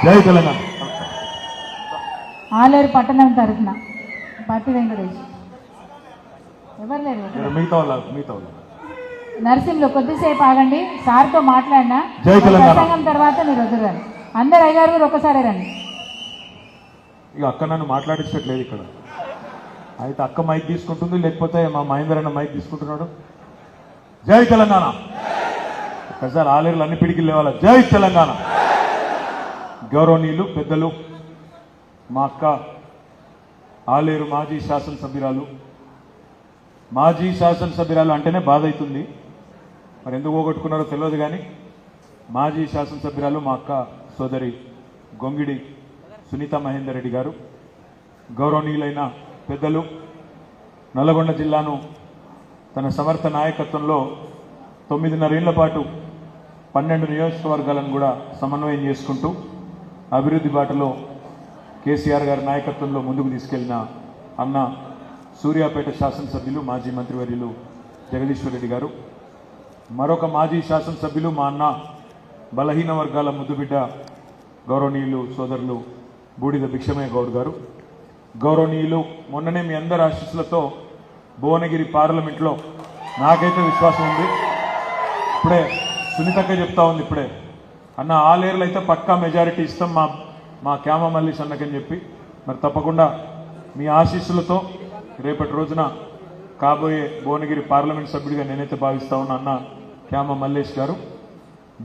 జై తెలంగాణ. ఆలేరు పట్టణం తరఫున పత్తి వెంకటేష్ ఎవరు లేరు. మిగతా వాళ్ళు నర్సింహ్లో కొద్దిసేపు ఆగండి, సార్తో మాట్లాడినా జై తెలంగాణ. ప్రసంగం తర్వాత మీరు వద్దురండి. అందరు అయ్యారు కూడా ఒకసారి రండి. ఇక అక్క నన్ను మాట్లాడించట్లేదు ఇక్కడ. అయితే అక్క మైక్ తీసుకుంటుంది, లేకపోతే మా మహేందర్ అన్న మైక్ తీసుకుంటున్నాడు. జై తెలంగాణ. ఒకసారి ఆలేరులు అన్ని పిడికి లేవాల. జై తెలంగాణ. గౌరవనీయులు పెద్దలు, మా అక్క ఆలేరు మాజీ శాసనసభ్యురాలు అంటేనే బాధ అవుతుంది. మరి ఎందుకు పోగొట్టుకున్నారో తెలియదు, కానీ మాజీ శాసనసభ్యురాలు మా అక్క సోదరి గొంగిడి సునీత మహేందర్ రెడ్డి గారు, గౌరవనీయులైన పెద్దలు, నల్లగొండ జిల్లాను తన సమర్థ నాయకత్వంలో 9.5 ఏళ్ల పాటు 12 నియోజకవర్గాలను కూడా సమన్వయం చేసుకుంటూ అభివృద్ధి బాటలో కేసీఆర్ గారి నాయకత్వంలో ముందుకు తీసుకెళ్లిన అన్న సూర్యాపేట శాసనసభ్యులు మాజీ మంత్రివర్యులు జగదీశ్వర్ రెడ్డి గారు, మరొక మాజీ శాసనసభ్యులు మా అన్న బలహీన వర్గాల ముద్దుబిడ్డ గౌరవనీయులు సోదరులు బూడిద భిక్షమయ్య గౌడ్ గారు, గౌరవనీయులు మొన్ననే మీ అందరి ఆశీస్సులతో భువనగిరి పార్లమెంట్లో నాకైతే విశ్వాసం ఉంది, ఇప్పుడే సునీతక్క చెప్తా ఉంది, ఇప్పుడే అన్న ఆలేరులో అయితే పక్కా మెజారిటీ ఇస్తాం మా క్యామ మల్లేష్ అన్నకని చెప్పి, మరి తప్పకుండా మీ ఆశీస్సులతో రేపటి రోజున కాబోయే భువనగిరి పార్లమెంట్ సభ్యుడిగా నేనైతే భావిస్తా ఉన్నా అన్న క్యామ మల్లేష్ గారు,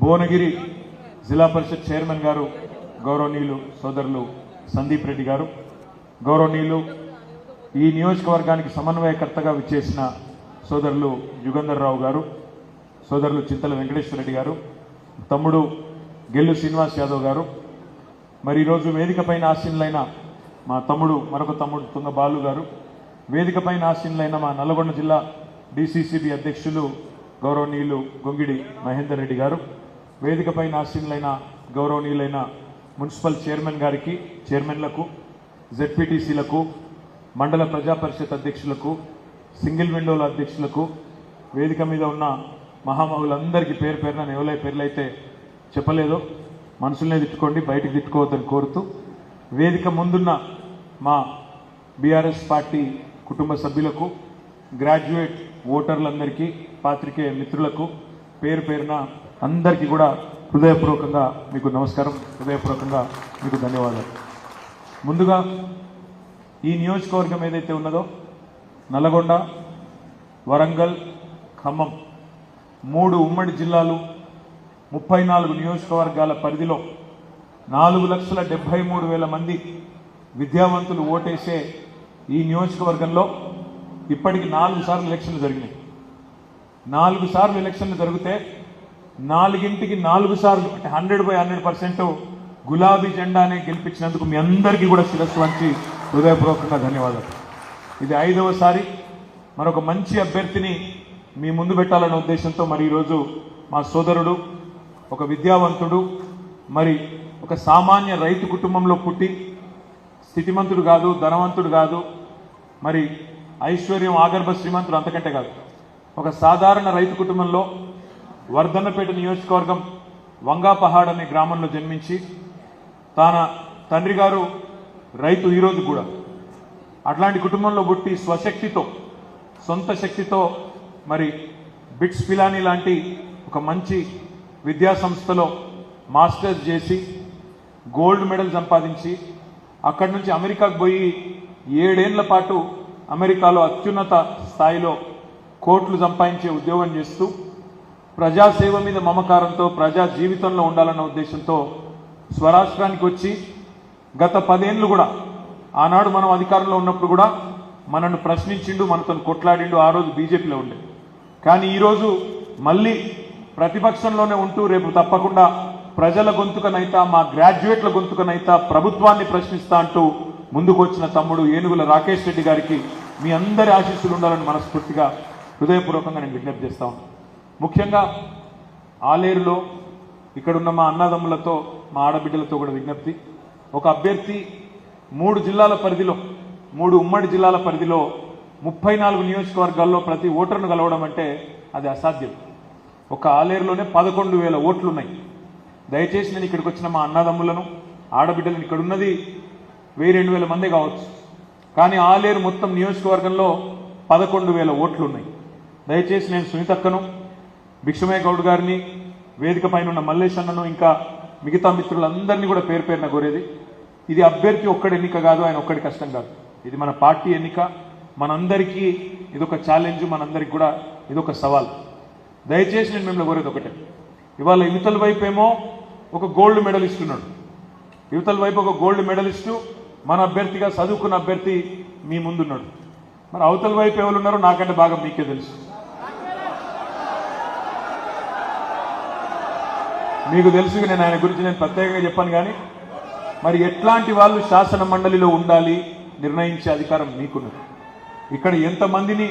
భువనగిరి జిల్లా పరిషత్ చైర్మన్ గారు గౌరవనీయులు సోదరులు సందీప్ రెడ్డి గారు, గౌరవనీయులు ఈ నియోజకవర్గానికి సమన్వయకర్తగా విచ్చేసిన సోదరులు యుగంధర్ రావు గారు, సోదరులు చింతల వెంకటేశ్వర రెడ్డి గారు, తమ్ముడు గెల్లు శ్రీనివాస్ యాదవ్ గారు, మరి ఈరోజు వేదికపైన ఆసీనులైన మా తమ్ముడు మరొక తమ్ముడు తుంగ బాలు గారు, వేదికపైన ఆసీనులైన మా నల్లగొండ జిల్లా డిసిసిబి అధ్యక్షులు గౌరవనీయులు గొంగిడి మహేందర్ రెడ్డి గారు, వేదికపైన ఆసీనులైన గౌరవనీయులైన మున్సిపల్ చైర్మన్ గారికి, చైర్మన్లకు, జెడ్పీటీసీలకు, మండల ప్రజా పరిషత్ అధ్యక్షులకు, సింగిల్ విండోల అధ్యక్షులకు, వేదిక మీద ఉన్న మహామహులందరికీ పేరు పేరున ఎవరై పేర్లైతే చెప్పలేదో మనసులనే తిట్టుకోండి, బయటికి తిట్టుకోవద్దని కోరుతూ, వేదిక ముందున్న మా బీఆర్ఎస్ పార్టీ కుటుంబ సభ్యులకు, గ్రాడ్యుయేట్ ఓటర్లందరికీ, పాత్రికేయ మిత్రులకు పేరు పేరున అందరికీ కూడా హృదయపూర్వకంగా మీకు నమస్కారం, హృదయపూర్వకంగా మీకు ధన్యవాదాలు. ముందుగా ఈ నియోజకవర్గం ఏదైతే ఉన్నదో నల్గొండ, వరంగల్, ఖమ్మం 3 ఉమ్మడి జిల్లాలు 34 నియోజకవర్గాల పరిధిలో 4,73,000 మంది విద్యావంతులు ఓటేసే ఈ నియోజకవర్గంలో ఇప్పటికి 4 సార్లు ఎలక్షన్లు జరిగినాయి. 4 సార్లు ఎలక్షన్లు జరిగితే 4 సార్లు అంటే 100/100% గులాబీ జెండానే గెలిపించినందుకు మీ అందరికీ కూడా శిరస్సు వంచి హృదయపూర్వకంగా ధన్యవాదాలు. ఇది 5వసారి మరొక మంచి అభ్యర్థిని మీ ముందు పెట్టాలనే ఉద్దేశంతో మరి ఈరోజు మా సోదరుడు ఒక విద్యావంతుడు, మరి ఒక సామాన్య రైతు కుటుంబంలో పుట్టి స్థితిమంతుడు కాదు, ధనవంతుడు కాదు, మరి ఐశ్వర్యం ఆగర్భ శ్రీమంతుడు అంతకంటే కాదు, ఒక సాధారణ రైతు కుటుంబంలో వర్ధన్నపేట నియోజకవర్గం వంగాపహాడ్ అనే గ్రామంలో జన్మించి తన తండ్రి గారు రైతు ఈరోజు కూడా అట్లాంటి కుటుంబంలో పుట్టి స్వశక్తితో, సొంత శక్తితో మరి బిట్స్ పిలానీ లాంటి ఒక మంచి విద్యా సంస్థలో మాస్టర్స్ చేసి గోల్డ్ మెడల్ సంపాదించి అక్కడి నుంచి అమెరికాకు పోయి 7 ఏళ్ల పాటు అమెరికాలో అత్యున్నత స్థాయిలో కోట్లు సంపాదించే ఉద్యోగం చేస్తూ ప్రజాసేవ మీద మమకారంతో ప్రజా జీవితంలో ఉండాలన్న ఉద్దేశంతో స్వరాష్ట్రానికి వచ్చి గత 10 ఏళ్ళు కూడా ఆనాడు మనం అధికారంలో ఉన్నప్పుడు కూడా మనను ప్రశ్నించిండు, మనతో కొట్లాడిండు. ఆ రోజు బీజేపీలో ఉండే, కానీ ఈరోజు మళ్ళీ ప్రతిపక్షంలోనే ఉంటూ రేపు తప్పకుండా ప్రజల గొంతుకనైతా, మా గ్రాడ్యుయేట్ల గొంతుకనైతా ప్రభుత్వాన్ని ప్రశ్నిస్తా అంటూ ముందుకు వచ్చిన తమ్ముడు ఏనుగుల రాకేష్ రెడ్డి గారికి మీ అందరి ఆశీస్సులు ఉండాలని మనస్ఫూర్తిగా హృదయపూర్వకంగా నేను విజ్ఞప్తి చేస్తా ఉన్నాను. ముఖ్యంగా ఆలేరులో ఇక్కడున్న మా అన్నదమ్ములతో, మా ఆడబిడ్డలతో కూడా విజ్ఞప్తి, ఒక అభ్యర్థి 3 జిల్లాల పరిధిలో, 3 ఉమ్మడి జిల్లాల పరిధిలో 34 నియోజకవర్గాల్లో ప్రతి ఓటర్ను కలవడం అంటే అది అసాధ్యం. ఒక ఆలేరులోనే 11,000 ఓట్లు ఉన్నాయి. దయచేసి నేను ఇక్కడికి వచ్చిన మా అన్నదమ్ములను, ఆడబిడ్డలు ఇక్కడ ఉన్నది 1000-2000 మంది కావచ్చు, కానీ ఆలేరు మొత్తం నియోజకవర్గంలో 11,000 ఓట్లు ఉన్నాయి. దయచేసి నేను సునీతక్కను, భిక్షమయ్య గౌడ్ గారిని, వేదిక పైన ఉన్న మల్లేష్ అన్నను, ఇంకా మిగతా మిత్రులందరినీ కూడా పేరు పేరున కోరేది, ఇది అభ్యర్థి ఒక్కడి ఎన్నిక కాదు, ఆయన ఒక్కడి కష్టం కాదు, ఇది మన పార్టీ ఎన్నిక. మనందరికీ ఇదొక ఛాలెంజ్, మనందరికీ కూడా ఇదొక సవాల్. దయచేసి నేను మిమ్మల్ని కోరేది ఒకటే, ఇవాళ యువతల వైపు ఏమో ఒక గోల్డ్ మెడలిస్ట్ ఉన్నాడు, యువతల వైపు ఒక గోల్డ్ మెడలిస్టు మన అభ్యర్థిగా చదువుకున్న అభ్యర్థి మీ ముందున్నాడు. మరి అవతల వైపు ఎవరు ఉన్నారో నాకంటే బాగా మీకే తెలుసు. మీకు తెలుసు, నేను ఆయన గురించి నేను ప్రత్యేకంగా చెప్పాను. కానీ మరి ఎట్లాంటి వాళ్ళు శాసన మండలిలో ఉండాలి నిర్ణయించే అధికారం మీకున్నది. ఇక్కడ ఎంతమందిని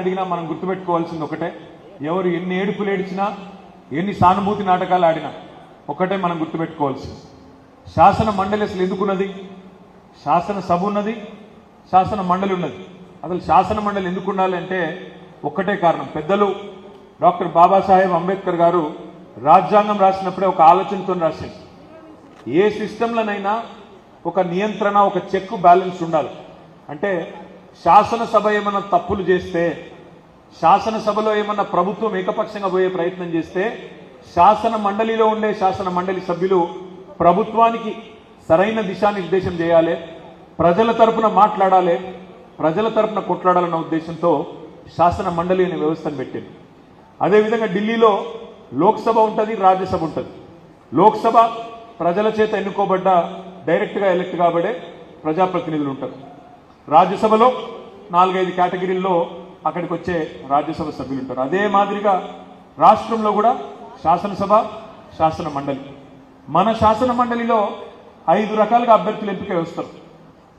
అడిగినా మనం గుర్తుపెట్టుకోవాల్సింది ఒకటే, ఎవరు ఎన్ని ఏడుపులు ఏడిచినా, ఎన్ని సానుభూతి నాటకాలు ఆడినా ఒకటే మనం గుర్తుపెట్టుకోవాల్సింది, శాసన మండలి అసలు ఎందుకున్నది? శాసనసభ ఉన్నది, శాసన మండలి ఉన్నది. అసలు శాసన మండలి ఎందుకు ఉండాలి అంటే ఒక్కటే కారణం. పెద్దలు డాక్టర్ బాబాసాహెబ్ అంబేద్కర్ గారు రాజ్యాంగం రాసినప్పుడే ఒక ఆలోచనతో రాసింది, ఏ సిస్టంలోనైనా ఒక నియంత్రణ, ఒక చెక్ బ్యాలెన్స్ ఉండాలి. అంటే శాసనసభ ఏమన్నా తప్పులు చేస్తే, శాసనసభలో ఏమన్నా ప్రభుత్వం ఏకపక్షంగా పోయే ప్రయత్నం చేస్తే, శాసన మండలిలో ఉండే శాసన మండలి సభ్యులు ప్రభుత్వానికి సరైన దిశానిర్దేశం చేయాలి, ప్రజల తరపున మాట్లాడాలి, ప్రజల తరపున కొట్లాడాలన్న ఉద్దేశంతో శాసన మండలి అనే వ్యవస్థను పెట్టింది. అదేవిధంగా ఢిల్లీలో లోక్సభ ఉంటుంది, రాజ్యసభ ఉంటుంది. లోక్సభ ప్రజల చేత ఎన్నుకోబడ్డ, డైరెక్ట్గా ఎలక్ట్ కాబడే ప్రజాప్రతినిధులు ఉంటారు. రాజ్యసభలో 4-5 కేటగిరీల్లో అక్కడికి వచ్చే రాజ్యసభ సభ్యులు ఉంటారు. అదే మాదిరిగా రాష్ట్రంలో కూడా శాసనసభ, శాసన మండలి. మన శాసన మండలిలో 5 రకాలుగా అభ్యర్థులు ఎంపిక వస్తారు.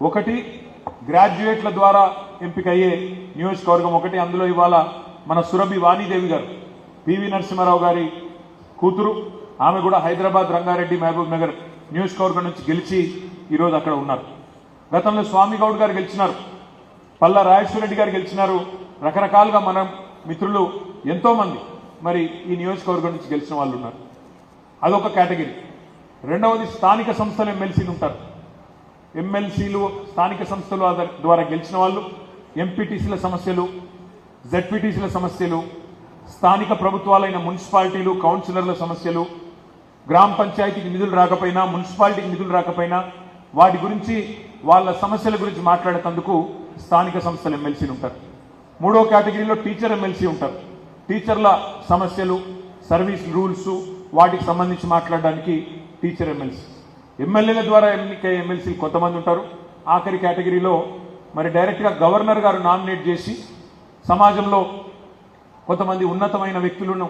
ఒకటి గ్రాడ్యుయేట్ల ద్వారా ఎంపికయ్యే నియోజకవర్గం ఒకటి. అందులో ఇవాళ మన సురభి వాణీదేవి గారు, పివి నరసింహారావు గారి కూతురు, ఆమె కూడా హైదరాబాద్, రంగారెడ్డి, మహబూబ్ నగర్ నియోజకవర్గం నుంచి గెలిచి ఈరోజు అక్కడ ఉన్నారు. గతంలో స్వామి గౌడ్ గారు గెలిచినారు, పల్లా రాజేశ్వర రెడ్డి గారు గెలిచినారు. రకరకాలుగా మన మిత్రులు ఎంతోమంది మరి ఈ నియోజకవర్గం నుంచి గెలిచిన వాళ్ళు ఉన్నారు. అదొక కేటగిరీ. రెండవది స్థానిక సంస్థలు ఎమ్మెల్సీలు ఉంటారు. ఎమ్మెల్సీలు స్థానిక సంస్థలు ద్వారా గెలిచిన వాళ్ళు ఎంపీటీసీల సమస్యలు, జెడ్పీటీసీల సమస్యలు, స్థానిక ప్రభుత్వాలైన మున్సిపాలిటీలు, కౌన్సిలర్ల సమస్యలు, గ్రామ పంచాయతీకి నిధులు రాకపోయినా, మున్సిపాలిటీకి నిధులు రాకపోయినా వాటి గురించి, వాళ్ళ సమస్యల గురించి మాట్లాడేందుకు స్థానిక సంస్థల ఎమ్మెల్సీలు ఉంటారు. మూడో కేటగిరీలో టీచర్ ఎమ్మెల్సీ ఉంటారు. టీచర్ల సమస్యలు, సర్వీస్ రూల్స్, వాటికి సంబంధించి మాట్లాడడానికి టీచర్ ఎమ్మెల్సీ. ఎమ్మెల్యేల ద్వారా ఎన్నికయ్యే ఎమ్మెల్సీలు కొంతమంది ఉంటారు. ఆఖరి కేటగిరీలో మరి డైరెక్ట్గా గవర్నర్ గారు నామినేట్ చేసి సమాజంలో కొంతమంది ఉన్నతమైన వ్యక్తులను,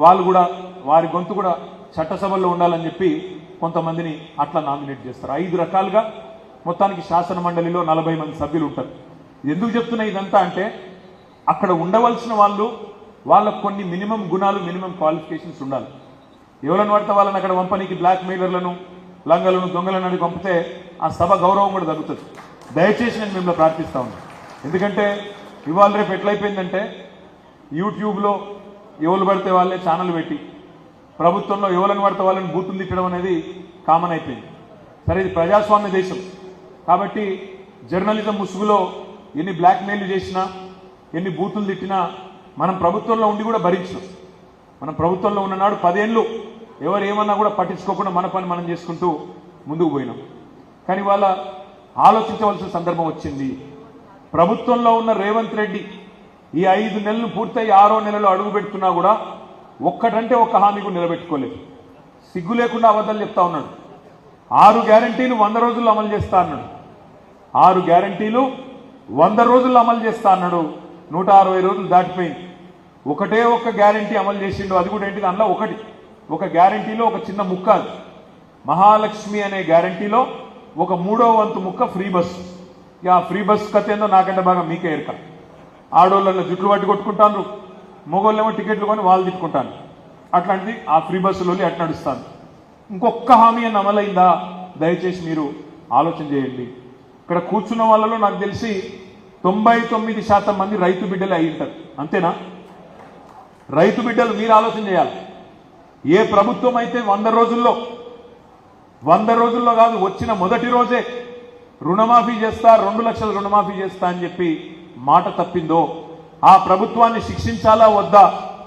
వాళ్ళు కూడా వారి గొంతు కూడా చట్టసభల్లో ఉండాలని చెప్పి కొంతమందిని అట్లా నామినేట్ చేస్తారు. 5 రకాలుగా మొత్తానికి శాసన మండలిలో 40 మంది సభ్యులు ఉంటారు. ఎందుకు చెప్తున్నా ఇదంతా అంటే, అక్కడ ఉండవలసిన వాళ్ళకు కొన్ని మినిమం గుణాలు, మినిమం క్వాలిఫికేషన్స్ ఉండాలి. ఎవరైనా పడితే వాళ్ళని అక్కడ పంపనీకి బ్లాక్ మెయిలర్లను, లంగలను, దొంగలను అడిగి పంపితే ఆ సభ గౌరవం కూడా తగ్గుతుంది. దయచేసి నేను మిమ్మల్ని ప్రార్థిస్తా ఉన్నాను. ఎందుకంటే ఇవాళ రేపు ఎట్లయిపోయిందంటే, యూట్యూబ్లో ఎవరు పడితే వాళ్ళే ఛానల్ పెట్టి ప్రభుత్వంలో ఎవరిని పడితే వాళ్ళని బూతులు తిట్టడం అనేది కామన్ అయిపోయింది. సరే, ఇది ప్రజాస్వామ్య దేశం కాబట్టి జర్నలిజం ముసుగులో ఎన్ని బ్లాక్ మెయిల్ చేసినా, ఎన్ని బూతులు తిట్టినా మనం ప్రభుత్వంలో ఉండి కూడా భరించాం. మనం ప్రభుత్వంలో ఉన్ననాడు 10 ఏళ్ళు ఎవరు ఏమన్నా కూడా పట్టించుకోకుండా మన పని మనం చేసుకుంటూ ముందుకు పోయినాం. కానీ వాళ్ళ ఆలోచించవలసిన సందర్భం వచ్చింది. ప్రభుత్వంలో ఉన్న రేవంత్ రెడ్డి ఈ 5 నెలలు పూర్తయి 6వ నెలలో అడుగు పెడుతున్నా కూడా ఒక్కటంటే ఒక్క హామీ కూడా నిలబెట్టుకోలేదు. సిగ్గు లేకుండా అబద్ధాలు చెప్తా ఉన్నాడు. 6 గ్యారంటీలు 100 రోజుల్లో అమలు చేస్తా అన్నాడు. 6 గ్యారంటీలు 100 రోజుల్లో అమలు చేస్తా అన్నాడు. 160 రోజులు దాటిపోయింది. ఒకటే ఒక్క గ్యారంటీ అమలు చేసిండు. అది కూడా ఏంటిది, అందులో ఒక గ్యారంటీలో ఒక చిన్న ముక్క, అది మహాలక్ష్మి అనే గ్యారంటీలో ఒక 3వ వంతు ముక్క ఫ్రీ బస్సు. ఇక ఆ ఫ్రీ బస్సు కథ ఏందో నాకంటే బాగా మీకే ఎరక. ఆడోళ్ళ జుట్లు పట్టి కొట్టుకుంటాను, మగోళ్ళేమో టికెట్లు కొని వాళ్ళు తిట్టుకుంటాను. అట్లాంటిది ఆ ఫ్రీ బస్సులో అట్లా నడుస్తాను. ఇంకొక హామీ అని అమలైందా? దయచేసి మీరు ఆలోచన చేయండి. ఇక్కడ కూర్చున్న వాళ్ళలో నాకు తెలిసి 99% మంది రైతు బిడ్డలే అయి ఉంటారు. అంతేనా? రైతు బిడ్డలు మీరు ఆలోచన చేయాలి. ఏ ప్రభుత్వం అయితే 100 రోజుల్లో కాదు వచ్చిన మొదటి రోజే రుణమాఫీ చేస్తా 2 లక్షల రుణమాఫీ చేస్తా అని చెప్పి మాట తప్పిందో ఆ ప్రభుత్వాన్ని శిక్షించాలా వద్దా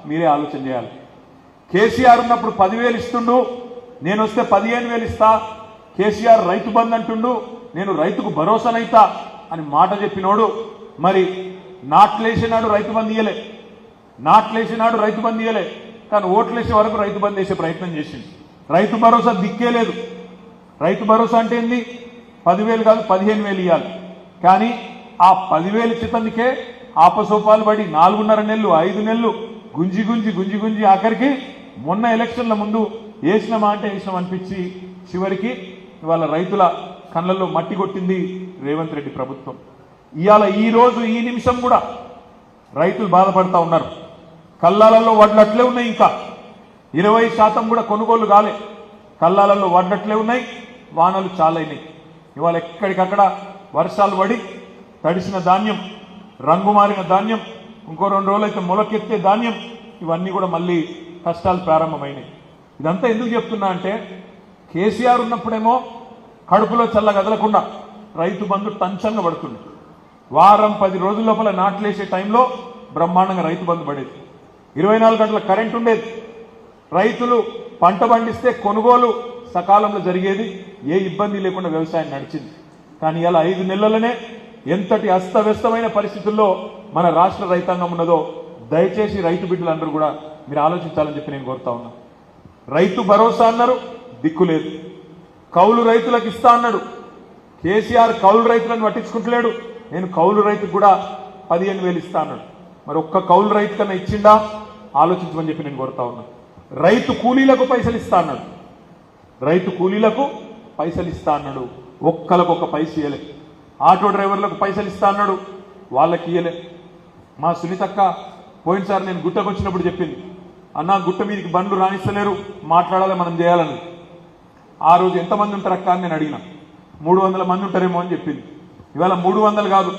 మీరే ఆలోచన చేయాలి. కేసీఆర్ ఉన్నప్పుడు 10,000 ఇస్తుండు, నేను వస్తే 15,000 ఇస్తా. కేసీఆర్ రైతు బంధు అంటుండు, నేను రైతుకు భరోసానైతా అని మాట చెప్పినోడు మరి నాట్లేసినాడు రైతు బంధు ఇయ్యలే, కానీ ఓట్లేసే వరకు రైతు బంధు వేసే ప్రయత్నం చేసింది. రైతు భరోసా దిక్కే లేదు. రైతు భరోసా అంటే ఏంది? 10,000 కాదు 15,000 ఇవ్వాలి. కానీ ఆ 10,000 చితందుకే ఆపసోపాలు పడి 4.5 నెలలు 5 నెలలు గుంజి ఆఖరికి మొన్న ఎలక్షన్ల ముందు వేసినామా అంటే వేసినాం అనిపించి చివరికి ఇవాళ రైతుల కళ్ళల్లో మట్టి కొట్టింది రేవంత్ రెడ్డి ప్రభుత్వం. ఇవాళ ఈ రోజు ఈ నిమిషం కూడా రైతులు బాధపడతా ఉన్నారు. కల్లాలలో వడ్లు అట్లే ఉన్నాయి, ఇంకా 20% కూడా కొనుగోలు కాలే. కల్లాలలో వడ్లు అట్లే ఉన్నాయి, వానలు చాలా అయినాయి. ఇవాళ ఎక్కడికక్కడ వర్షాలు పడి తడిసిన ధాన్యం, రంగు మారిన ధాన్యం, ఇంకో 2 రోజులు అయితే మొలకెత్తే ధాన్యం, ఇవన్నీ కూడా మళ్ళీ కష్టాలు ప్రారంభమైనాయి. ఇదంతా ఎందుకు చెప్తున్నా అంటే కేసీఆర్ ఉన్నప్పుడేమో కడుపులో చల్ల కదలకుండా రైతు బంధు టంచంగా పడుతుంది. వారం 10 రోజుల లోపల నాట్లేసే టైంలో బ్రహ్మాండంగా రైతు బంధు పడేది. 24 గంటల కరెంట్ ఉండేది. రైతులు పంట పండిస్తే కొనుగోలు సకాలంలో జరిగేది, ఏ ఇబ్బంది లేకుండా వ్యవసాయం నడిచింది. కానీ ఇలా 5 నెలలనే ఎంతటి అస్తవ్యస్తమైన పరిస్థితుల్లో మన రాష్ట్ర రైతాంగం ఉన్నదో దయచేసి రైతు బిడ్డలందరూ కూడా మీరు ఆలోచించాలని చెప్పి నేను కోరుతా ఉన్నా. రైతు భరోసా అన్నారు, దిక్కు లేదు. కౌలు రైతులకు ఇస్తా అన్నాడు. కేసీఆర్ కౌలు రైతులను పట్టించుకుంటలేడు. నేను కౌలు రైతుకు కూడా 15,000 ఇస్తా అన్నాడు. మరి ఒక్క కౌలు రైతు కన్నా ఇచ్చిండా ఆలోచించమని చెప్పి నేను కోరుతా ఉన్నా. రైతు కూలీలకు పైసలు ఇస్తా అన్నాడు. ఒక్కలకు 1 పైస ఇయ్యలే. ఆటో డ్రైవర్లకు పైసలు ఇస్తా అన్నాడు, వాళ్ళకి ఇయ్యలే. మా సునీతక్క పోయినసారి నేను గుట్టకు వచ్చినప్పుడు చెప్పింది, అన్నా గుట్ట మీదకి బండ్లు రాణిస్తలేరు, మాట్లాడాలి, మనం చేయాలని. ఆ రోజు ఎంతమంది ఉంటారు అక్క అని నేను అడిగిన. 300 మంది ఉంటారేమో అని చెప్పింది. ఇవాళ 300 కాదు,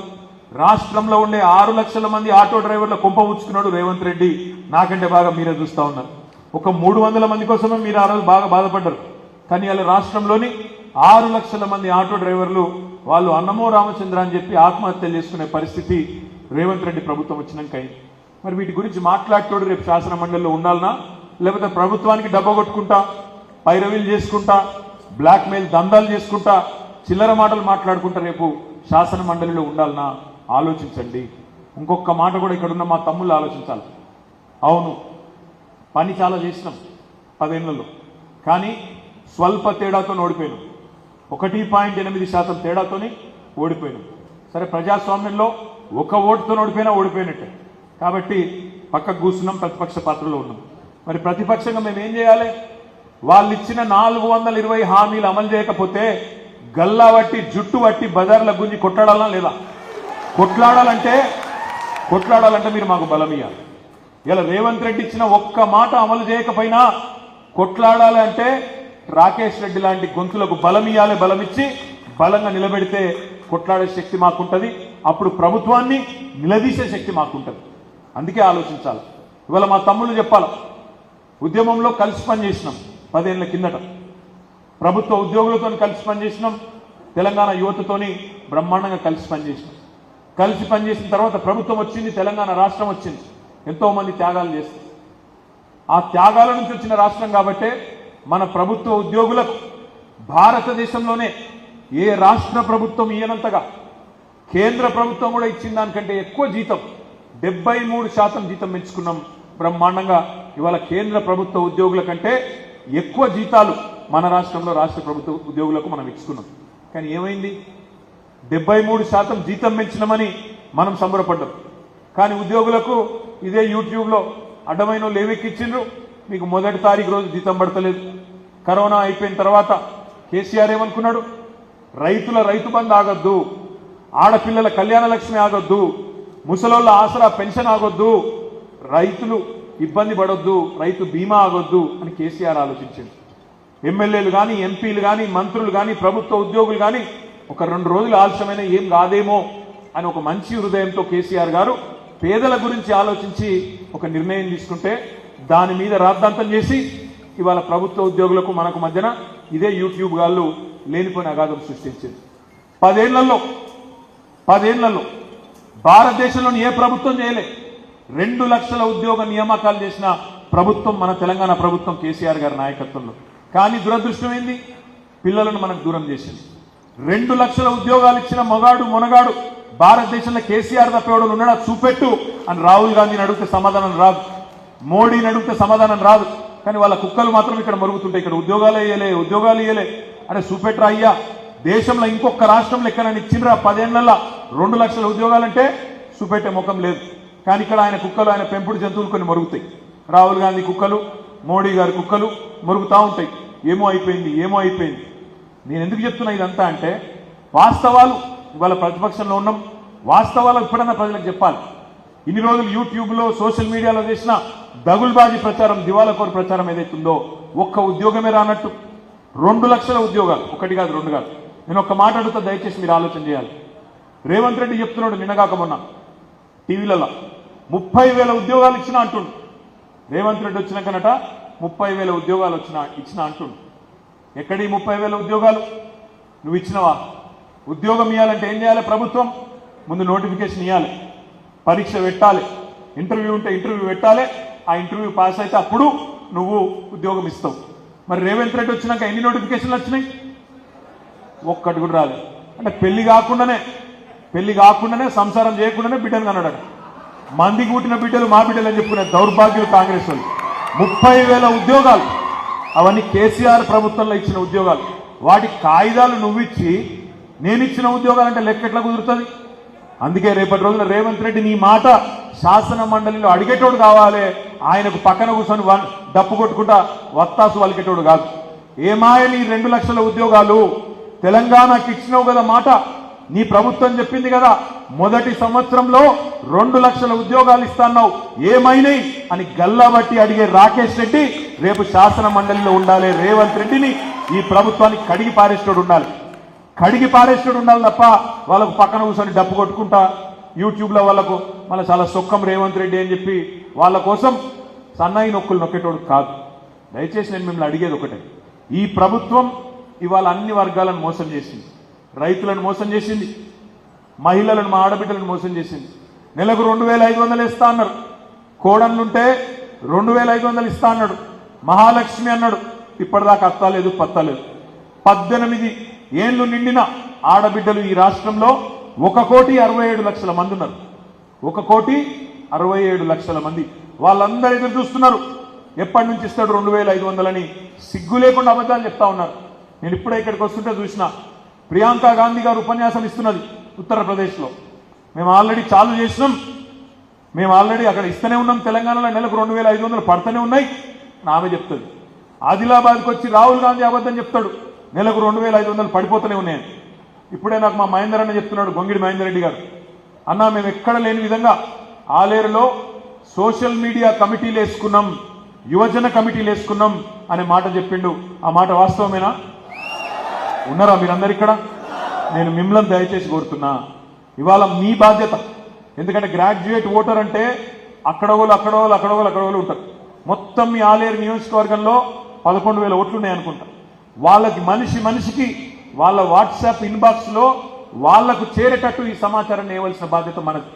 రాష్ట్రంలో ఉండే 6 లక్షల మంది ఆటో డ్రైవర్ల కొంప ఉంచుకున్నాడు రేవంత్ రెడ్డి. నాకంటే బాగా మీరే చూస్తా ఉన్నారు. ఒక 300 మంది కోసమే మీరు ఆ రోజు బాగా బాధపడ్డారు. కానీ ఇలా రాష్ట్రంలోని 6 లక్షల మంది ఆటో డ్రైవర్లు వాళ్ళు అన్నమో రామచంద్ర అని చెప్పి ఆత్మహత్యలు చేసుకునే పరిస్థితి రేవంత్ రెడ్డి ప్రభుత్వం వచ్చినాక అయింది. మరి వీటి గురించి మాట్లాడేటోడు రేపు శాసన మండలిలో ఉండాలనా, లేకపోతే ప్రభుత్వానికి డబ్బా కొట్టుకుంటా, పైరవీలు చేసుకుంటా, బ్లాక్ మెయిల్ దందాలు చేసుకుంటా, చిల్లర మాటలు మాట్లాడుకుంటా రేపు శాసన మండలిలో ఉండాలనా ఆలోచించండి. ఇంకొక మాట కూడా ఇక్కడ ఉన్న మా తమ్ముళ్ళు ఆలోచించాలి. అవును, పని చాలా చేసినాం 10 ఏళ్లలో, కానీ స్వల్ప తేడాతో ఓడిపోయినాం. 1.8% తేడాతోని ఓడిపోయినాం. సరే, ప్రజాస్వామ్యంలో 1 ఓటుతో ఓడిపోయినట్టే. కాబట్టి పక్కకు కూర్చున్నాం, ప్రతిపక్ష పాత్రలో ఉన్నాం. మరి ప్రతిపక్షంగా మేము ఏం చేయాలి? వాళ్ళు ఇచ్చిన 420 హామీలు అమలు చేయకపోతే గల్లా వట్టి జుట్టు వట్టి బజార్ల గుంజి కొట్లాడాలా లేదా? కొట్లాడాలంటే మీరు మాకు బలం ఇవ్వాలి. ఇలా రేవంత్ రెడ్డి ఇచ్చిన ఒక్క మాట అమలు చేయకపోయినా కొట్లాడాలి అంటే రాకేష్ రెడ్డి లాంటి గొంతులకు బలం ఇవ్వాలి. బలం ఇచ్చి బలంగా నిలబెడితే కొట్లాడే శక్తి మాకుంటది. అప్పుడు ప్రభుత్వాన్ని నిలదీసే శక్తి మాకుంటది. అందుకే ఆలోచించాలి. ఇవాళ మా తమ్ముళ్ళు చెప్పాలి, ఉద్యమంలో కలిసి పనిచేసినాం 10 ఏళ్ల కిందట, ప్రభుత్వ ఉద్యోగులతో కలిసి పనిచేసినాం, తెలంగాణ యువతతోని బ్రహ్మాండంగా కలిసి పనిచేసినాం. కలిసి పనిచేసిన తర్వాత ప్రభుత్వం వచ్చింది, తెలంగాణ రాష్ట్రం వచ్చింది. ఎంతో మంది త్యాగాలు చేస్తారు. ఆ త్యాగాల నుంచి వచ్చిన రాష్ట్రం కాబట్టే మన ప్రభుత్వ ఉద్యోగులకు భారతదేశంలోనే ఏ రాష్ట్ర ప్రభుత్వం ఇయ్యనంతగా కేంద్ర ప్రభుత్వం కూడా ఇచ్చిన దానికంటే ఎక్కువ జీతం, 73% జీతం పెంచుకున్నాం బ్రహ్మాండంగా. ఇవాళ కేంద్ర ప్రభుత్వ ఉద్యోగుల కంటే ఎక్కువ జీతాలు మన రాష్ట్రంలో రాష్ట్ర ప్రభుత్వ ఉద్యోగులకు మనం ఇచ్చుకున్నాం. కానీ ఏమైంది? 73% జీతం పెంచినామని మనం సంబరపడ్డాం. కానీ ఉద్యోగులకు ఇదే యూట్యూబ్లో అడ్డమైన లేవెక్కిచ్చిండ్రు. మీకు మొదటి తారీఖు రోజు జీతం పడతలేదు. కరోనా అయిపోయిన తర్వాత కేసీఆర్ ఏమనుకున్నాడు? రైతుల రైతు బంధు ఆగొద్దు, ఆడపిల్లల కళ్యాణ లక్ష్మి ఆగొద్దు, ముసలోళ్ళ ఆసరా పెన్షన్ ఆగొద్దు, రైతులు ఇబ్బంది పడొద్దు, రైతు బీమా ఆగొద్దు అని కేసీఆర్ ఆలోచించింది. ఎమ్మెల్యేలు కానీ, ఎంపీలు కానీ, మంత్రులు కానీ, ప్రభుత్వ ఉద్యోగులు కానీ ఒక 2 రోజులు ఆలస్యమైన ఏం కాదేమో అని ఒక మంచి హృదయంతో కేసీఆర్ గారు పేదల గురించి ఆలోచించి ఒక నిర్ణయం తీసుకుంటే దాని మీద రాద్ధాంతం చేసి ఇవాళ ప్రభుత్వ ఉద్యోగులకు మనకు మధ్యన ఇదే యూట్యూబ్ గాళ్ళు లేనిపోయిన అగాధం సృష్టించింది. 10 ఏళ్లలో భారతదేశంలోని ఏ ప్రభుత్వం చేయలే. 2 లక్షల ఉద్యోగ నియామకాలు చేసిన ప్రభుత్వం మన తెలంగాణ ప్రభుత్వం కేసీఆర్ గారి నాయకత్వంలో. కానీ దురదృష్టం ఏంది, పిల్లలను మనకు దూరం చేసింది. 2 లక్షల ఉద్యోగాలు ఇచ్చిన మొనగాడు భారతదేశంలో కేసీఆర్ తప్పేవాడు ఉన్నాడా చూపెట్టు అని రాహుల్ గాంధీని అడిగితే సమాధానం రాదు, మోడీని అడిగితే సమాధానం రాదు. కానీ వాళ్ళ కుక్కలు మాత్రం ఇక్కడ మరుగుతుంటాయి. ఇక్కడ ఉద్యోగాలు ఇయ్యలే అంటే చూపెట్టరా అయ్యా. దేశంలో ఇంకొక రాష్ట్రంలో ఎక్కడైనా ఇచ్చిండ్రా 10 ఏళ్లలో 2 లక్షల ఉద్యోగాలంటే చూపెట్టే ముఖం లేదు. కానీ ఇక్కడ ఆయన కుక్కలు, ఆయన పెంపుడు జంతువులు కొన్ని మరుగుతాయి. రాహుల్ గాంధీ కుక్కలు, మోడీ గారి కుక్కలు మరుగుతూ ఉంటాయి. ఏమో అయిపోయింది. నేను ఎందుకు చెప్తున్నా ఇదంతా అంటే వాస్తవాలు. ఇవాళ ప్రతిపక్షంలో ఉన్నాం, వాస్తవాలు ఇప్పుడన్నా ప్రజలకు చెప్పాలి. ఇన్ని రోజులు యూట్యూబ్లో సోషల్ మీడియాలో చేసిన దగుల్బాజీ ప్రచారం, దివాలాకోరు ప్రచారం ఏదైతుందో ఒక్క ఉద్యోగమే రానట్టు 2 లక్షల ఉద్యోగాలు, 1 కాదు 2 కాదు. నేను ఒక్క మాట అడుగుతా, దయచేసి మీరు ఆలోచన చేయాలి. రేవంత్ రెడ్డి చెప్తున్నాడు నిన్నగాక మొన్న టీవీలలో 30,000 ఉద్యోగాలు ఇచ్చినా అంటుండు. రేవంత్ రెడ్డి వచ్చినాకనట 30,000 ఉద్యోగాలు ఇచ్చిన అంటుండు. ఎక్కడి 30,000 ఉద్యోగాలు? నువ్వు ఇచ్చినవా? ఉద్యోగం ఇవ్వాలంటే ఏం చేయాలి? ప్రభుత్వం ముందు నోటిఫికేషన్ ఇవ్వాలి, పరీక్ష పెట్టాలి, ఇంటర్వ్యూ ఉంటే ఇంటర్వ్యూ పెట్టాలి. ఆ ఇంటర్వ్యూ పాస్ అయితే అప్పుడు నువ్వు ఉద్యోగం ఇస్తావు. మరి రేవంత్ రెడ్డి వచ్చినాక ఎన్ని నోటిఫికేషన్లు వచ్చినాయి? ఒక్కటి కూడా రాలేదు. అంటే పెళ్లి కాకుండానే సంసారం చేయకుండానే బిడ్డను కన్నాడు. మంది కూటిన బిడ్డలు మా బిడ్డలు అని చెప్పుకునే దౌర్భాగ్యులు కాంగ్రెస్ వాళ్ళు. 30,000 ఉద్యోగాలు, అవన్నీ కేసీఆర్ ప్రభుత్వంలో ఇచ్చిన ఉద్యోగాలు. వాటి కాగితాలు నువ్విచ్చి నేను ఇచ్చిన ఉద్యోగాలు అంటే లెక్క ఎట్లా కుదురుతుంది? అందుకే రేపటి రోజున రేవంత్ రెడ్డి నీ మాట శాసన మండలిలో అడిగేటోడు కావాలి, ఆయనకు పక్కన కూర్చొని డప్పు కొట్టుకుంటా వత్తాసు వలికేటోడు కాదు. ఏమాయ నీ 2 లక్షల ఉద్యోగాలు తెలంగాణకి ఇచ్చినావు కదా మాట, నీ ప్రభుత్వం చెప్పింది కదా మొదటి సంవత్సరంలో 2 లక్షల ఉద్యోగాలు ఇస్తాన్నావు, ఏమైనాయి అని గల్లాబట్టి అడిగే రాకేష్ రెడ్డి రేపు శాసన మండలిలో ఉండాలి. రేవంత్ రెడ్డిని ఈ ప్రభుత్వానికి కడిగి పారేసేటోడు ఉండాలి తప్ప వాళ్ళకు పక్కన కూర్చొని డప్పు కొట్టుకుంటా యూట్యూబ్లో వాళ్ళకు మళ్ళీ చాలా సొక్కం రేవంత్ రెడ్డి అని చెప్పి వాళ్ళ కోసం సన్నాయి నొక్కులు నొక్కేటోడు కాదు. దయచేసి నేను మిమ్మల్ని అడిగేది ఒకటే, ఈ ప్రభుత్వం ఇవాళ అన్ని వర్గాలను మోసం చేసింది. రైతులను మోసం చేసింది, మహిళలను, మా ఆడబిడ్డలను మోసం చేసింది. నెలకు 2,500 ఇస్తా అన్నారు, కోడన్లుంటే 2,500 ఇస్తా అన్నాడు, మహాలక్ష్మి అన్నాడు. ఇప్పటిదాకా అత్తలేదు పత్తలేదు. 18 ఏళ్లు నిండిన ఆడబిడ్డలు ఈ రాష్ట్రంలో 1,67,00,000 మంది ఉన్నారు. 1,67,00,000 మంది. వాళ్ళందరూ ఎదురు చూస్తున్నారు ఎప్పటి నుంచి ఇస్తాడు 2,500 అని. సిగ్గు లేకుండా అబద్ధాలు చెప్తా ఉన్నారు. నేను ఇప్పుడే ఇక్కడికి వస్తుంటే చూసిన ప్రియాంక గాంధీ గారు ఉపన్యాసం ఇస్తున్నది ఉత్తరప్రదేశ్లో. మేము ఆల్రెడీ చాలు చేసినాం, మేము ఆల్రెడీ అక్కడ ఇస్తూనే ఉన్నాం, తెలంగాణలో నెలకు 2,500 పడుతూనే ఉన్నాయి ఆమె చెప్తుంది. ఆదిలాబాద్కి వచ్చి రాహుల్ గాంధీ అబద్ధం చెప్తాడు, నెలకు 2,500 పడిపోతూనే ఉన్నాయని. ఇప్పుడే నాకు మా మహేందర్ అన్న చెప్తున్నాడు, గొంగిడి మహేందర్ రెడ్డి గారు, అన్నా మేము ఎక్కడ లేని విధంగా ఆలేరులో సోషల్ మీడియా కమిటీలు వేసుకున్నాం, యువజన కమిటీలు వేసుకున్నాం అనే మాట చెప్పిండు. ఆ మాట వాస్తవమేనా? ఉన్నారా మీరందరు ఇక్కడ? నేను మిమ్మల్ని దయచేసి కోరుతున్నా, ఇవాళ మీ బాధ్యత. ఎందుకంటే గ్రాడ్యుయేట్ ఓటర్ అంటే అక్కడోళ్ళు ఉంటారు. మొత్తం మీ ఆలేరు నియోజకవర్గంలో 11,000 ఓట్లు ఉన్నాయి అనుకుంటా. వాళ్ళకి మనిషికి వాళ్ళ వాట్సాప్ ఇన్బాక్స్లో వాళ్లకు చేరేటట్టు ఈ సమాచారాన్ని ఇవ్వాల్సిన బాధ్యత మనది.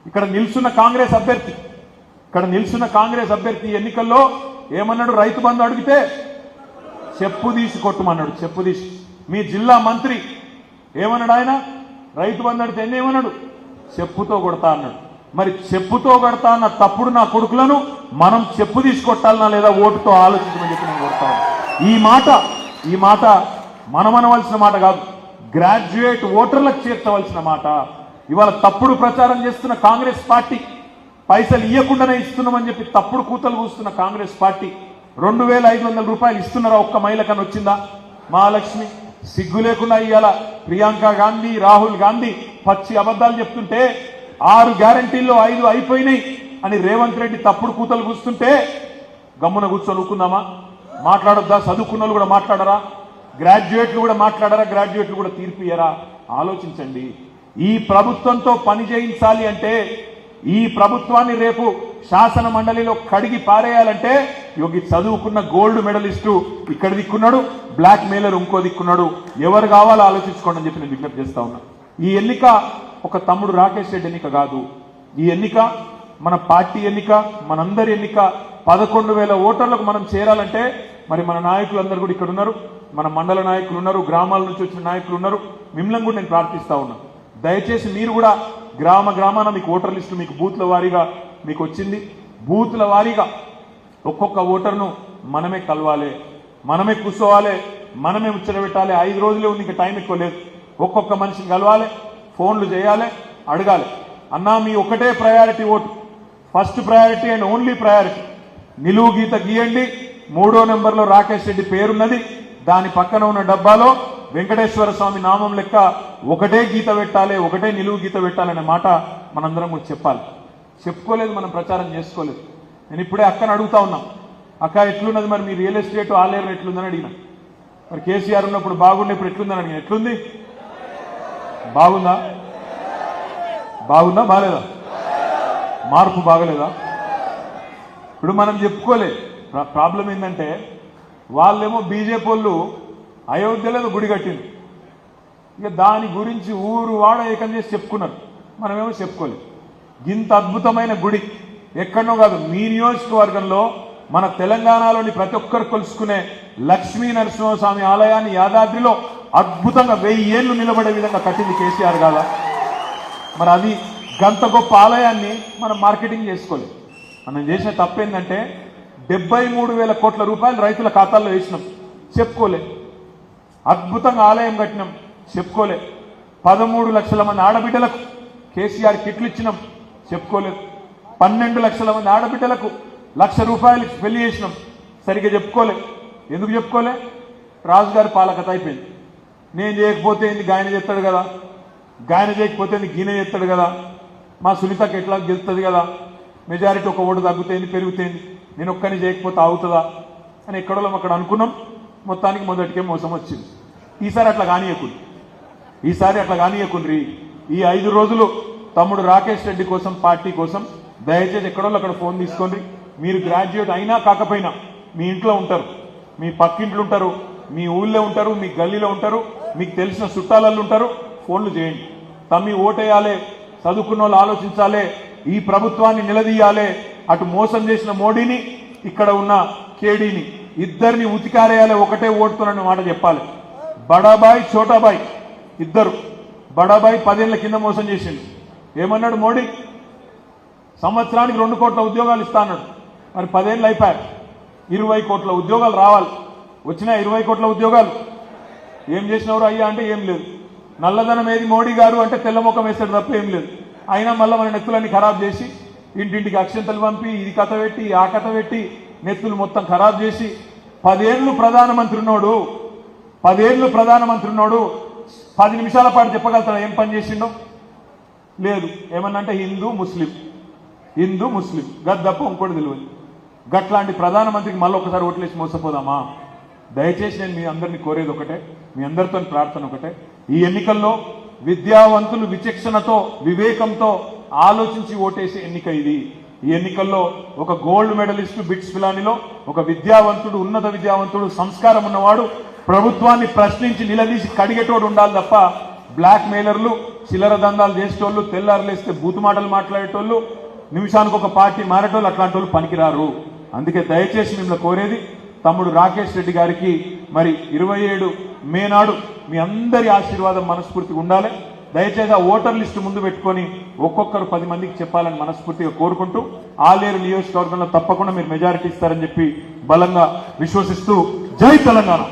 ఇక్కడ నిల్చున్న కాంగ్రెస్ అభ్యర్థి ఎన్నికల్లో ఏమన్నాడు? రైతు బంధు అడిగితే చెప్పు తీసి కొట్టుమన్నాడు. చెప్పు తీసి. మీ జిల్లా మంత్రి ఏమన్నాడు? ఆయన రైతు బంధు అడిగితే ఏమన్నాడు? చెప్పుతో కొడతా అన్నాడు. మరి చెప్పుతో కొడతా అన్న తప్పుడు నా కొడుకులను మనం చెప్పు తీసి కొట్టాలనా లేదా ఓటుతో ఆలోచించమని చెప్పి నేను కొడతాను. ఈ మాట మనం అనవలసిన మాట కాదు, గ్రాడ్యుయేట్ ఓటర్లకు చేర్చవలసిన మాట. ఇవాళ తప్పుడు ప్రచారం చేస్తున్న కాంగ్రెస్ పార్టీ, పైసలు ఇవ్వకుండానే ఇస్తున్నామని చెప్పి తప్పుడు కూతలు కూస్తున్న కాంగ్రెస్ పార్టీ 2,500 రూపాయలు ఇస్తున్నారా? ఒక్క మహిళకన్నా వచ్చిందా? మహాలక్ష్మి సిగ్గు లేకుండా ఇవాళ ప్రియాంక గాంధీ, రాహుల్ గాంధీ పచ్చి అబద్ధాలు చెప్తుంటే 6 గ్యారంటీల్లో 5 అయిపోయినాయి అని రేవంత్ రెడ్డి తప్పుడు కూతలు కూస్తుంటే గమ్మున కూర్చొని ఊరుకుందామా? మాట్లాడొద్దా? చదువుకున్న వాళ్ళు కూడా మాట్లాడరా? గ్రాడ్యుయేట్లు కూడా మాట్లాడరా? గ్రాడ్యుయేట్లు కూడా తీర్పు ఇయ్యరా? ఆలోచించండి. ఈ ప్రభుత్వంతో పని చేయించాలి అంటే, ఈ ప్రభుత్వాన్ని రేపు శాసన మండలిలో కడిగి పారేయాలంటే యోగి చదువుకున్న గోల్డ్ మెడలిస్టు ఇక్కడ దిక్కున్నాడు, బ్లాక్ మెయిలర్ ఇంకో దిక్కున్నాడు. ఎవరు కావాలో ఆలోచించుకోండి అని చెప్పి నేను విజ్ఞప్తి చేస్తా ఉన్నా. ఈ ఎన్నిక ఒక తమ్ముడు రాకేష్ రెడ్డి ఎన్నిక కాదు. ఈ ఎన్నిక మన పార్టీ ఎన్నిక, మనందరి ఎన్నిక. 11,000 ఓటర్లకు మనం చేరాలంటే మరి మన నాయకులందరూ కూడా ఇక్కడ ఉన్నారు, మన మండల నాయకులు ఉన్నారు, గ్రామాల నుంచి వచ్చిన నాయకులు ఉన్నారు. మిమ్మల్ని కూడా నేను ప్రార్థిస్తా ఉన్నా, దయచేసి మీరు కూడా గ్రామాన మీకు ఓటర్ లిస్టు మీకు బూత్ల వారీగా మీకు వచ్చింది. బూత్ల వారీగా ఒక్కొక్క ఓటర్ను మనమే కలవాలి, మనమే కూర్చోవాలి, మనమే ముచ్చటబెట్టాలి. 5 రోజులే ఉంది, ఇంకా టైం ఎక్కువ లేదు. ఒక్కొక్క మనిషిని కలవాలి, ఫోన్లు చేయాలి, అడగాలి. అన్నా మీ ఒకటే priority vote, first priority and only priority. నిలువు గీత గీయండి. 3వ నెంబర్లో రాకేష్ రెడ్డి పేరున్నది, దాని పక్కన ఉన్న డబ్బాలో వెంకటేశ్వర స్వామి నామం లెక్క ఒకటే గీత పెట్టాలి, ఒకటే నిలువు గీత పెట్టాలనే మాట మనందరం కూడా చెప్పాలి. చెప్పుకోలేదు, మనం ప్రచారం చేసుకోలేదు. నేను ఇప్పుడే అక్కని అడుగుతా ఉన్నాం, అక్క ఎట్లున్నది మరి మీ రియల్ ఎస్టేట్ ఆలేరు ఎట్లుందని అడిగిన. మరి కేసీఆర్ ఉన్నప్పుడు బాగుండే, ఇప్పుడు ఎట్లుందని అడిగిన. ఎట్లుంది? బాగుందా? బాగుందా? బాగాలేదా? మార్పు బాగలేదా? ఇప్పుడు మనం చెప్పుకోలే. ప్రాబ్లం ఏంటంటే వాళ్ళేమో బీజేపీ వాళ్ళు అయోధ్యలో గుడి కట్టింది, ఇక దాని గురించి ఊరు వాడ ఏకం చేసి చెప్పుకున్నారు, మనమేమో చెప్పుకోలేదు. ఇంత అద్భుతమైన గుడి ఎక్కడనో కాదు, మీ నియోజకవర్గంలో మన తెలంగాణలోని ప్రతి ఒక్కరు కొలుసుకునే లక్ష్మీ నరసింహస్వామి ఆలయాన్ని యాదాద్రిలో అద్భుతంగా 1000 ఏళ్లు నిలబడే విధంగా కట్టింది కేసీఆర్ కాదా? మరి అది గంత గొప్ప ఆలయాన్ని మనం మార్కెటింగ్ చేసుకోలేదు. మనం చేసిన తప్పేందంటే 73,000 కోట్ల రూపాయలు రైతుల ఖాతాల్లో వేసినాం, చెప్పుకోలే. అద్భుతంగా ఆలయం కట్టినాం, చెప్పుకోలే. 13 లక్షల మంది ఆడబిడ్డలకు కేసీఆర్ కిట్లు ఇచ్చినాం, చెప్పుకోలేదు. 12 లక్షల మంది ఆడబిడ్డలకు 1,00,000 రూపాయలు పెళ్లి చేసినాం, సరిగ్గా చెప్పుకోలే. ఎందుకు చెప్పుకోలే? రాజుగారి పాలకత అయిపోయింది. నేను చేయకపోతే ఏంది, గాయన చేస్తాడు కదా, గాయన చేయకపోతే గీన చేస్తాడు కదా, మా సునీతకి ఎట్లా గెలుస్తుంది కదా, మెజారిటీ ఒక ఓటు తగ్గుతేంది పెరుగుతేంది, నేను ఒక్కని చేయకపోతే అవుతుందా అని ఎక్కడో అక్కడ అనుకున్నాం. మొత్తానికి మొదటికే మోసం వచ్చింది. ఈసారి అట్లా కానీయకుండ్రి. ఈ 5 రోజులు తమ్ముడు రాకేష్ రెడ్డి కోసం, పార్టీ కోసం దయచేసి ఎక్కడో అక్కడ ఫోన్ తీసుకోండి. మీరు గ్రాడ్యుయేట్ అయినా కాకపోయినా మీ ఇంట్లో ఉంటారు, మీ పక్కింట్లో ఉంటారు, మీ ఊళ్ళో ఉంటారు, మీ గల్లీలో ఉంటారు, మీకు తెలిసిన చుట్టాలలో ఉంటారు. ఫోన్లు చేయండి. తమ్మి ఓటేయాలి, చదువుకున్న వాళ్ళు ఆలోచించాలి, ఈ ప్రభుత్వాన్ని నిలదీయాలి. అటు మోసం చేసిన మోడీని, ఇక్కడ ఉన్న కేడీని ఇద్దరిని ఉతికారేయాలి, ఒకటే ఓటుతోనన్న మాట చెప్పాలి. బడాబాయ్ చోటాబాయ్ ఇద్దరు. బడాబాయ్ 10 ఏళ్ల కింద మోసం చేసిండు. ఏమన్నాడు మోడీ? సంవత్సరానికి 2 కోట్ల ఉద్యోగాలు ఇస్తా అన్నాడు. మరి 10 ఏళ్ళు అయిపోయారు, 20 కోట్ల ఉద్యోగాలు రావాలి. వచ్చినా 20 కోట్ల ఉద్యోగాలు ఏం చేసినవరు అయ్యా అంటే ఏం లేదు. నల్లధనం ఏది మోడీ గారు అంటే తెల్లముఖం వేస్తాడు తప్ప ఏం లేదు. అయినా మళ్ళీ మన నెత్తులన్నీ ఖరాబ్ చేసి ఇంటింటికి అక్షంతలు పంపి ఇది కథ పెట్టి ఆ కథ పెట్టి నెత్తులు మొత్తం ఖరాబ్ చేసి 10 ఏళ్ళు ప్రధానమంత్రి ఉన్నాడు. 10 నిమిషాల పాటు చెప్పగలుగుతాడు ఏం పని చేసిండో? లేదు. ఏమన్నంటే హిందూ ముస్లిం గద్దప్ప ఇంకోటి తెలియదు. గట్లాంటి ప్రధానమంత్రికి మళ్ళీ ఒకసారి ఓట్లేసి మోసపోదామా? దయచేసి నేను మీ అందరినీ కోరేది ఒకటే, మీ అందరితో ప్రార్థన ఒకటే. ఈ ఎన్నికల్లో విద్యావంతులు విచక్షణతో వివేకంతో ఆలోచించి ఓటేసే ఎన్నిక ఇది. ఈ ఎన్నికల్లో ఒక గోల్డ్ మెడలిస్టు బిట్స్ పిలానిలో ఒక విద్యావంతుడు, ఉన్నత విద్యావంతుడు, సంస్కారం ఉన్నవాడు, ప్రభుత్వాన్ని ప్రశ్నించి నిలదీసి కడిగేటోడు ఉండాలి తప్ప బ్లాక్ మెయిలర్లు, చిల్లర దందాలు చేసేటోళ్ళు, తెల్లారులేస్తే బూతు మాటలు మాట్లాడేటోళ్ళు, నిమిషానికి ఒక పార్టీ మారేటోళ్ళు అట్లాంటి వాళ్ళు పనికిరారు. అందుకే దయచేసి మిమ్మల్ని కోరేది, తమ్ముడు రాకేష్ రెడ్డి గారికి మరి 27 మే నాడు మీ అందరి ఆశీర్వాదం మనస్ఫూర్తిగా ఉండాలి. దయచేసి ఆ ఓటర్ లిస్టు ముందు పెట్టుకొని ఒక్కొక్కరు 10 మందికి చెప్పాలని మనస్ఫూర్తిగా కోరుకుంటూ, ఆలేరు నియోజకవర్గంలో తప్పకుండా మీరు మెజారిటీ ఇస్తారని చెప్పి బలంగా విశ్వసిస్తూ, జై తెలంగాణ.